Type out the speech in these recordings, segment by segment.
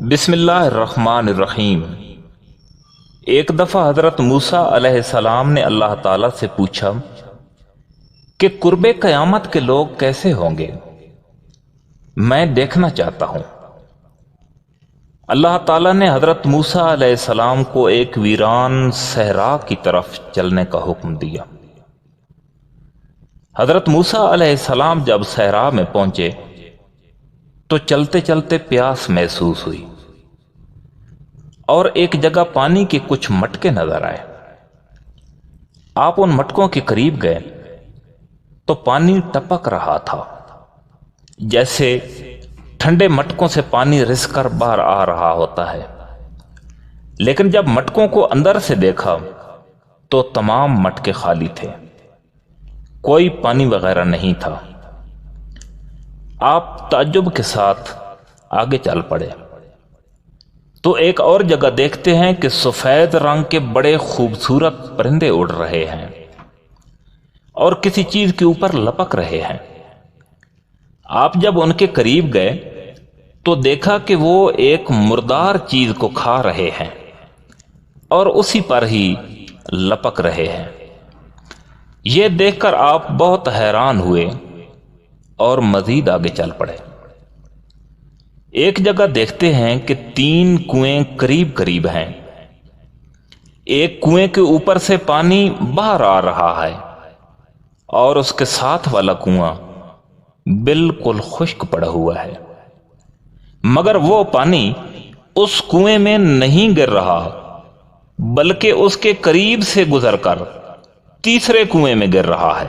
بسم اللہ الرحمن الرحیم۔ ایک دفعہ حضرت موسیٰ علیہ السلام نے اللہ تعالیٰ سے پوچھا کہ قرب قیامت کے لوگ کیسے ہوں گے، میں دیکھنا چاہتا ہوں۔ اللہ تعالیٰ نے حضرت موسیٰ علیہ السلام کو ایک ویران صحرا کی طرف چلنے کا حکم دیا۔ حضرت موسیٰ علیہ السلام جب صحرا میں پہنچے تو چلتے چلتے پیاس محسوس ہوئی اور ایک جگہ پانی کے کچھ مٹکے نظر آئے۔ آپ ان مٹکوں کے قریب گئے تو پانی ٹپک رہا تھا، جیسے ٹھنڈے مٹکوں سے پانی رس کر باہر آ رہا ہوتا ہے۔ لیکن جب مٹکوں کو اندر سے دیکھا تو تمام مٹکے خالی تھے، کوئی پانی وغیرہ نہیں تھا۔ آپ تعجب کے ساتھ آگے چل پڑے تو ایک اور جگہ دیکھتے ہیں کہ سفید رنگ کے بڑے خوبصورت پرندے اڑ رہے ہیں اور کسی چیز کے اوپر لپک رہے ہیں۔ آپ جب ان کے قریب گئے تو دیکھا کہ وہ ایک مردار چیز کو کھا رہے ہیں اور اسی پر ہی لپک رہے ہیں۔ یہ دیکھ کر آپ بہت حیران ہوئے اور مزید آگے چل پڑے۔ ایک جگہ دیکھتے ہیں کہ 3 کنویں قریب قریب ہیں۔ ایک کنویں کے اوپر سے پانی باہر آ رہا ہے اور اس کے ساتھ والا کنواں بالکل خشک پڑا ہوا ہے، مگر وہ پانی اس کنویں میں نہیں گر رہا بلکہ اس کے قریب سے گزر کر تیسرے کنویں میں گر رہا ہے۔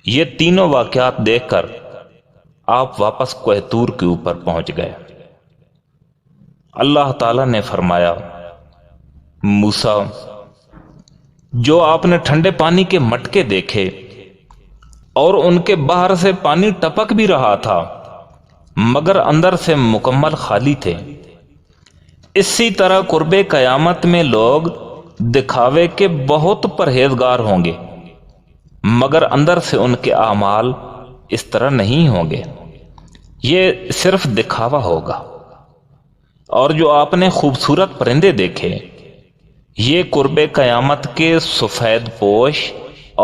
یہ تینوں واقعات دیکھ کر آپ واپس کوہ طور کے اوپر پہنچ گئے۔ اللہ تعالیٰ نے فرمایا، موسیٰ، جو آپ نے ٹھنڈے پانی کے مٹکے دیکھے اور ان کے باہر سے پانی ٹپک بھی رہا تھا مگر اندر سے مکمل خالی تھے، اسی طرح قرب قیامت میں لوگ دکھاوے کے بہت پرہیزگار ہوں گے مگر اندر سے ان کے اعمال اس طرح نہیں ہوں گے، یہ صرف دکھاوا ہوگا۔ اور جو آپ نے خوبصورت پرندے دیکھے، یہ قرب قیامت کے سفید پوش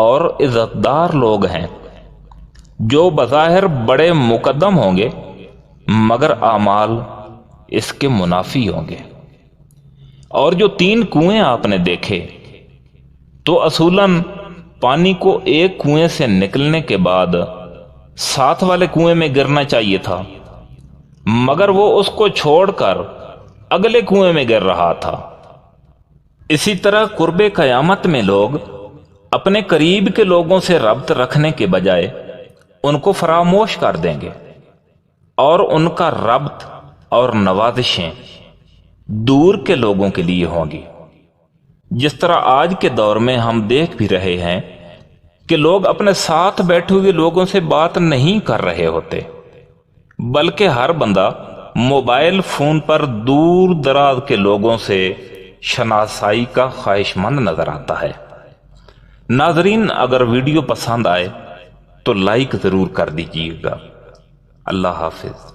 اور عزتدار لوگ ہیں جو بظاہر بڑے مقدم ہوں گے مگر اعمال اس کے منافی ہوں گے۔ اور جو 3 کنویں آپ نے دیکھے تو اصولاً پانی کو ایک کنویں سے نکلنے کے بعد ساتھ والے کنویں میں گرنا چاہیے تھا مگر وہ اس کو چھوڑ کر اگلے کنویں میں گر رہا تھا۔ اسی طرح قرب قیامت میں لوگ اپنے قریب کے لوگوں سے ربط رکھنے کے بجائے ان کو فراموش کر دیں گے اور ان کا ربط اور نوازشیں دور کے لوگوں کے لیے ہوں گی۔ جس طرح آج کے دور میں ہم دیکھ بھی رہے ہیں کہ لوگ اپنے ساتھ بیٹھے ہوئے لوگوں سے بات نہیں کر رہے ہوتے بلکہ ہر بندہ موبائل فون پر دور دراز کے لوگوں سے شناسائی کا خواہش مند نظر آتا ہے۔ ناظرین، اگر ویڈیو پسند آئے تو لائک ضرور کر دیجیے گا۔ اللہ حافظ۔